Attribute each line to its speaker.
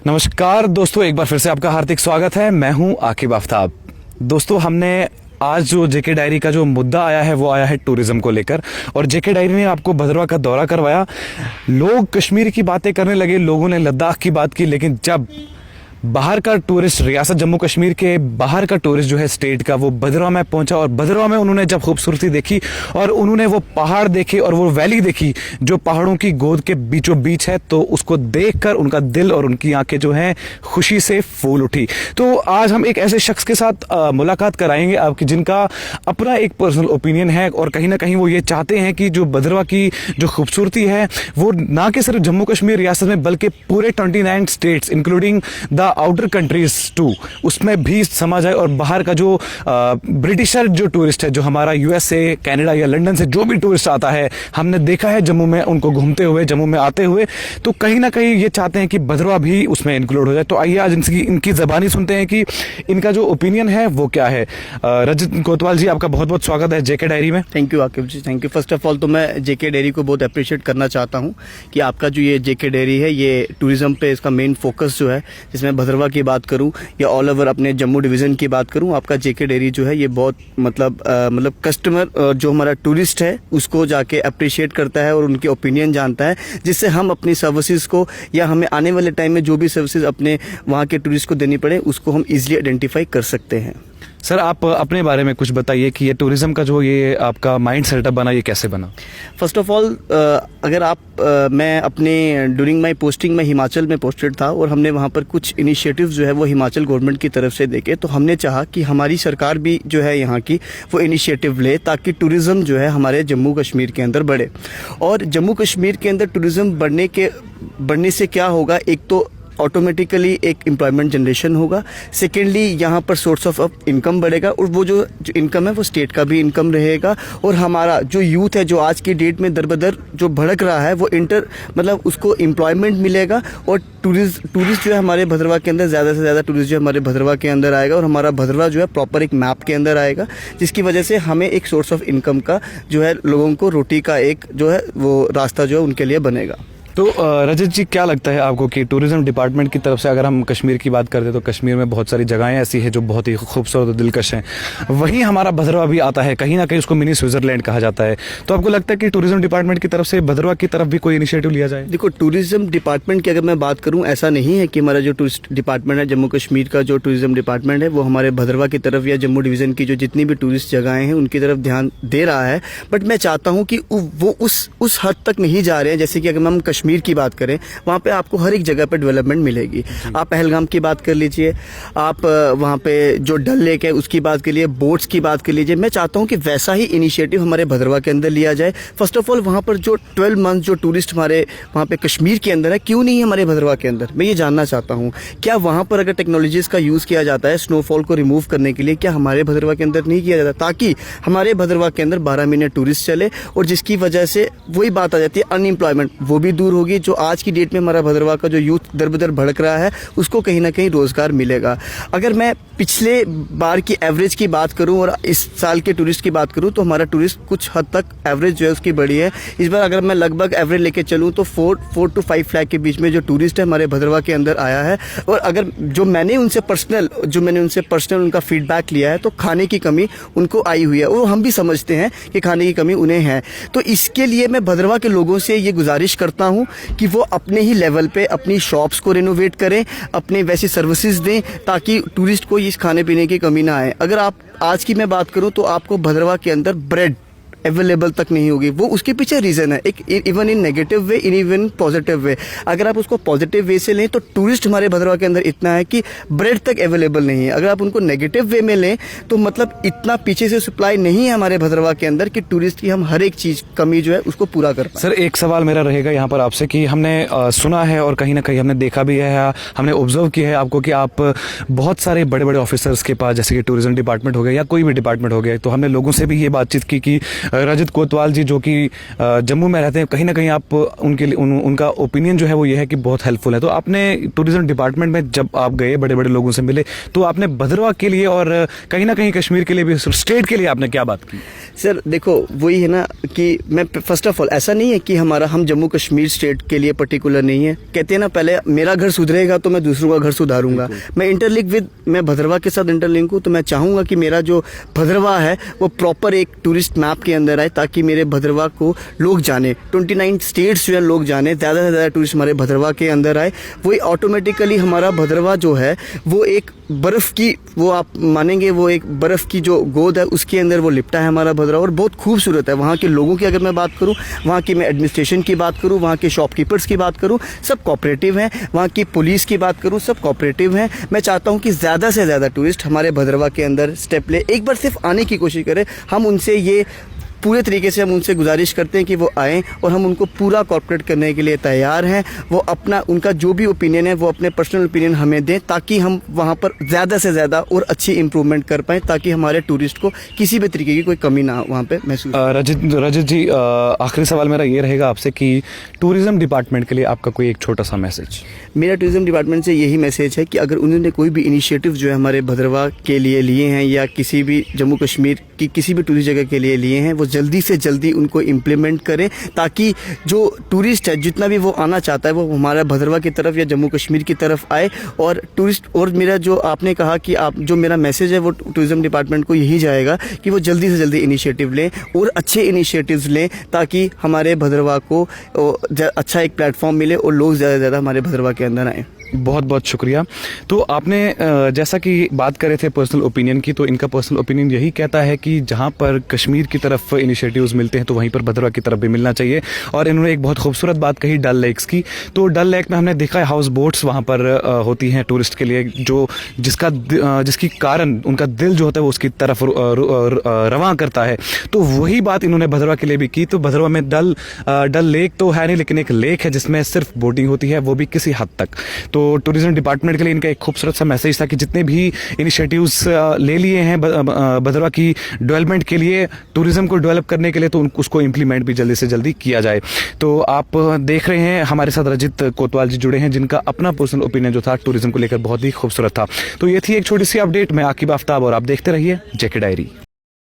Speaker 1: नमस्कार दोस्तों, एक बार फिर से आपका हार्दिक स्वागत है। मैं हूं आकिब आफ्ताब। दोस्तों, हमने आज जो जेके डायरी का जो मुद्दा आया है वो आया है टूरिज्म को लेकर, और जेके डायरी ने आपको भद्रवा का दौरा करवाया। लोग कश्मीर की बातें करने लगे, लोगों ने लद्दाख की बात की, लेकिन जब बाहर का टूरिस्ट, रियासत जम्मू कश्मीर के बाहर का टूरिस्ट जो है स्टेट का, वो भद्रवा में पहुंचा और भद्रवा में उन्होंने जब खूबसूरती देखी और उन्होंने वो पहाड़ देखे और वो वैली देखी जो पहाड़ों की गोद के बीचों बीच है, तो उसको देखकर उनका दिल और उनकी आंखें जो हैं खुशी से फूल उठी। तो आज हम एक ऐसे शख्स के साथ मुलाकात कराएंगे आपकी, जिनका अपना एक पर्सनल ओपिनियन है और कहीं ना कहीं वो ये चाहते हैं कि जो भद्रवा की जो खूबसूरती है वो ना कि सिर्फ जम्मू कश्मीर रियासत में बल्कि पूरे 29 states including the outer countries too, उसमें भी समा जाए। और बाहर का जो ब्रिटिशर जो टूरिस्ट है, जो हमारा यूएसए, कनाडा या लंदन से जो भी टूरिस्ट आता है, हमने देखा है जम्मू में उनको घूमते हुए, जम्मू में आते हुए, तो कहीं ना कहीं ये चाहते हैं कि भद्रवा भी उसमें इंक्लूड हो जाए। तो आइए आज इनकी ज़बानी सुनते हैं कि इनका जो ओपिनियन है वो क्या है। रजत कोतवाल जी, आपका बहुत बहुत स्वागत है जेके डायरी में।
Speaker 2: Thank you Aqib ji, thank you. First of all तो मैं जेके डायरी को बहुत अप्रिशिएट करना चाहता हूँ कि आपका जो ये जेके डायरी है, ये टूरिज्म पे इसका मेन फोकस जो है, जिसमें भद्रवा की बात करूं या ऑल ओवर अपने जम्मू डिवीजन की बात करूं, आपका जेके डायरी जो है ये बहुत मतलब कस्टमर जो हमारा टूरिस्ट है उसको जाके अप्रिशिएट करता है और उनके ओपिनियन जानता है, जिससे हम अपनी सर्विसेज को या हमें आने वाले टाइम में जो भी सर्विसेज अपने वहाँ के टूरिस्ट को देनी पड़े उसको हम इजीली आइडेंटिफाई कर सकते हैं।
Speaker 1: सर, आप अपने बारे में कुछ बताइए कि ये टूरिज्म का जो ये आपका माइंड सेटअप बना, ये कैसे बना?
Speaker 2: फर्स्ट ऑफ ऑल, अगर मैं अपने ड्यूरिंग माय पोस्टिंग में हिमाचल में पोस्टेड था और हमने वहाँ पर कुछ इनिशिएटिव्स जो है वो हिमाचल गवर्नमेंट की तरफ से देखे, तो हमने चाहा कि हमारी सरकार भी जो है यहाँ की वो इनिशिएटिव ले ताकि टूरिज़्म जो है हमारे जम्मू कश्मीर के अंदर बढ़े। और जम्मू कश्मीर के अंदर टूरिज़्म बढ़ने से क्या होगा, एक तो ऑटोमेटिकली एक एम्प्लॉयमेंट जनरेशन होगा, सेकेंडली यहाँ पर सोर्स ऑफ इनकम बढ़ेगा और वो जो इनकम है वो स्टेट का भी इनकम रहेगा। और हमारा जो यूथ है जो आज की डेट में दर जो भड़क रहा है वो मतलब उसको एम्प्लॉयमेंट मिलेगा और टूरिस्ट जो है हमारे भद्रवा के अंदर ज़्यादा से ज़्यादा टूरिस्ट जो हमारे भद्रवा के अंदर आएगा और हमारा भद्रवा जो है प्रॉपर एक मैप के अंदर आएगा, जिसकी वजह से हमें एक सोर्स ऑफ इनकम का जो है लोगों को रोटी का एक जो है वो रास्ता जो है उनके लिए बनेगा।
Speaker 1: तो रजत जी, क्या लगता है आपको कि टूरिज्म डिपार्टमेंट की तरफ से अगर हम कश्मीर की बात करते हैं तो कश्मीर में बहुत सारी जगहें ऐसी हैं जो बहुत ही खूबसूरत और दिलकश हैं, वहीं हमारा भद्रवा भी आता है, कहीं ना कहीं उसको मिनी स्विट्जरलैंड कहा जाता है। तो आपको लगता है कि टूरिज्म डिपार्टमेंट की तरफ से भद्रवा की तरफ भी कोई इनिशिएटिव लिया जाए?
Speaker 2: देखो, टूरिज्म डिपार्टमेंट की अगर मैं बात करूँ, ऐसा नहीं है कि हमारा जो टूरिस्ट डिपार्टमेंट है, जम्मू कश्मीर का जो टूरिज्म डिपार्टमेंट है वो हमारे भद्रवा की तरफ या जम्मू डिवीज़न की जो जितनी भी टूरिस्ट जगहें हैं उनकी तरफ ध्यान दे रहा है, बट मैं चाहता हूँ कि वो उस हद तक नहीं जा रहे हैं। जैसे कि अगर हम कश्मीर की बात करें, वहाँ पे आपको हर एक जगह पे डेवलपमेंट मिलेगी। आप पहलगाम की बात कर लीजिए, आप वहाँ पे जो डल लेक है उसकी बात कर लीजिए, बोट्स की बात कर लीजिए। मैं चाहता हूँ कि वैसा ही इनिशिएटिव हमारे भद्रवा के अंदर लिया जाए। फर्स्ट ऑफ ऑल, वहाँ पर जो 12 मंथ जो टूरिस्ट हमारे वहाँ पे कश्मीर के अंदर है, क्यों नहीं है हमारे भद्रवा के अंदर? मैं ये जानना चाहता हूँ, क्या वहाँ पर अगर टेक्नोलॉजीज़ का यूज़ किया जाता है स्नोफॉल को रिमूव करने के लिए, क्या हमारे भद्रवा के अंदर नहीं किया जाता, ताकि हमारे भद्रवा के अंदर 12 महीने टूरिस्ट चले और जिसकी वजह से वही बात आ जाती है, अनएम्प्लॉयमेंट वो भी दूर होगी। जो आज की डेट में हमारा भद्रवा का जो यूथ दर बदर भड़क रहा है उसको कहीं ना कहीं रोजगार मिलेगा। अगर मैं पिछले बार की एवरेज की बात करूं और इस साल के टूरिस्ट की बात करूं तो हमारा टूरिस्ट कुछ हद तक एवरेज जो है उसकी बढ़ी है। इस बार अगर मैं लगभग एवरेज लेके चलूं तो 4 to 5 लाख के बीच में जो टूरिस्ट है हमारे भद्रवा के अंदर आया है। और अगर जो मैंने उनसे पर्सनल उनका फीडबैक लिया है तो खाने की कमी उनको आई हुई है और हम भी समझते हैं कि खाने की कमी उन्हें है। तो इसके लिए मैं भद्रवा के लोगों से ये गुजारिश करता हूँ कि वो अपने ही लेवल पे अपनी शॉप्स को रिनोवेट करें, अपने वैसी सर्विसेज दें ताकि टूरिस्ट को इस खाने पीने की कमी ना आए। अगर आप आज की मैं बात करूं तो आपको भद्रवा के अंदर ब्रेड अवेलेबल तक नहीं होगी। वो उसके पीछे रीज़न है, एक even in negative way, even positive way. अगर आप उसको पॉजिटिव वे से लें तो टूरिस्ट हमारे भद्रवा के अंदर इतना है कि ब्रेड तक अवेलेबल नहीं है। अगर आप उनको नेगेटिव वे में लें तो मतलब इतना पीछे से सप्लाई नहीं है हमारे भद्रवा के अंदर कि टूरिस्ट की हम हर एक चीज़ कमी जो है उसको पूरा कर पाएं।
Speaker 1: सर, एक सवाल मेरा रहेगा यहाँ पर आपसे कि हमने सुना है और कहीं ना कहीं हमने देखा भी है, हमने ऑब्जर्व किया है आपको कि आप बहुत सारे बड़े बड़े ऑफिसर्स के पास, जैसे कि टूरिज्म डिपार्टमेंट हो गया या कोई भी डिपार्टमेंट हो गया, तो हमने लोगों से भी ये बातचीत की कि रजत कोतवाल जी जो कि जम्मू में रहते हैं, कहीं ना कहीं आप उनके लिए उनका ओपिनियन जो है वो ये है कि बहुत हेल्पफुल है। तो आपने टूरिज्म डिपार्टमेंट में जब आप गए, बड़े बड़े लोगों से मिले, तो आपने भद्रवाह के लिए और कहीं ना कहीं कश्मीर के लिए भी, स्टेट के लिए आपने क्या बात की?
Speaker 2: सर देखो, वही है ना कि मैं फर्स्ट ऑफ ऑल ऐसा नहीं है कि हम जम्मू कश्मीर स्टेट के लिए पर्टिकुलर नहीं है। कहते हैं ना, पहले मेरा घर सुधरेगा तो मैं दूसरों का घर सुधारूंगा। मैं भद्रवाह के साथ इंटरलिंक हूँ, तो मैं चाहूँगा कि मेरा जो भद्रवाह है वो प्रॉपर एक टूरिस्ट मैप के अंदर आए, ताकि मेरे भद्रवाह को लोग जाने, 29 स्टेट्स जो है लोग जाने, ज़्यादा से ज़्यादा टूरिस्ट हमारे भद्रवाह के अंदर आए। वही ऑटोमेटिकली हमारा भद्रवाह जो है वो एक बर्फ़ की, वो आप मानेंगे, वो एक बर्फ़ की जो गोद है उसके अंदर वो लिपटा है हमारा भद्रवाह, और बहुत खूबसूरत है। वहाँ के लोगों की अगर मैं बात करूँ, वहाँ की मैं एडमिनिस्ट्रेशन की बात करूँ, वहाँ के शॉपकीपर्स की बात करूँ, सब कोऑपरेटिव हैं। वहाँ की पुलिस की बात करूँ, सब कोऑपरेटिव हैं। मैं चाहता हूँ कि ज़्यादा से ज़्यादा टूरिस्ट हमारे भद्रवाह के अंदर स्टेप ले, एक बार सिर्फ आने की कोशिश करें। हम उनसे ये पूरे तरीके से हम उनसे गुजारिश करते हैं कि वो आएँ, और हम उनको पूरा कॉर्पोरेट करने के लिए तैयार हैं। वो अपना, उनका जो भी ओपिनियन है वो अपने पर्सनल ओपिनियन हमें दें, ताकि हम वहाँ पर ज़्यादा से ज़्यादा और अच्छी इंप्रूवमेंट कर पाएँ, ताकि हमारे टूरिस्ट को किसी भी तरीके की कोई कमी ना वहाँ पे महसूस।
Speaker 1: रजत जी, आखिरी सवाल मेरा ये रहेगा आपसे कि टूरिज्म डिपार्टमेंट के लिए आपका कोई एक छोटा सा मैसेज?
Speaker 2: मेरा टूरिज्म डिपार्टमेंट से यही मैसेज है कि अगर उन्होंने कोई भी इनिशिएटिव जो है हमारे भद्रवाह के लिए लिए हैं, या किसी भी जम्मू कश्मीर की किसी भी टूरिस्ट जगह के लिए लिए हैं, वो जल्दी से जल्दी उनको इम्प्लीमेंट करें, ताकि जो टूरिस्ट है, जितना भी वो आना चाहता है, वो हमारा भद्रवाह की तरफ या जम्मू कश्मीर की तरफ आए। और टूरिस्ट, और मेरा जो आपने कहा कि आप, जो मेरा मैसेज है वो टूरिज्म डिपार्टमेंट को यही जाएगा कि वो जल्दी से जल्दी इनिशिएटिव लें, और अच्छे इनिशिएटिव्स लें, ताकि हमारे भद्रवाह को अच्छा एक प्लेटफॉर्म मिले और लोग ज़्यादा से ज़्यादा हमारे भद्रवाह के अंदर आएँ।
Speaker 1: बहुत बहुत शुक्रिया। तो आपने जैसा कि बात करे थे पर्सनल ओपिनियन की, तो इनका पर्सनल ओपिनियन यही कहता है कि जहां पर कश्मीर की तरफ इनिशिएटिव्स मिलते हैं तो वहीं पर भद्रवाह की तरफ भी मिलना चाहिए। और इन्होंने एक बहुत खूबसूरत बात कही डल लेक्स की। तो डल लेक में हमने देखा है हाउस बोट्स वहाँ पर होती हैं टूरिस्ट के लिए, जो जिसकी कारण उनका दिल जो होता है वो उसकी तरफ रवां करता है। तो वही बात इन्होंने भद्रवाह के लिए भी की। तो भद्रवाह में डल लेक तो है नहीं, लेकिन एक लेक है जिसमें सिर्फ बोटिंग होती है, वो भी किसी हद तक। तो टूरिज्म डिपार्टमेंट के लिए इनका एक खूबसूरत सा मैसेज था कि जितने भी इनिशिएटिव्स ले लिए हैं भद्रवाह की डेवलपमेंट के लिए, टूरिज्म को डेवलप करने के लिए, तो उसको इम्प्लीमेंट भी जल्दी से जल्दी किया जाए। तो आप देख रहे हैं हमारे साथ रजत कोतवाल जी जुड़े हैं, जिनका अपना पर्सनल ओपिनियन जो था टूरिज्म को लेकर बहुत ही खूबसूरत था। तो ये थी एक छोटी सी अपडेट। मैं आकिब आफ्ताब, और आप देखते रहिए जेके डायरी।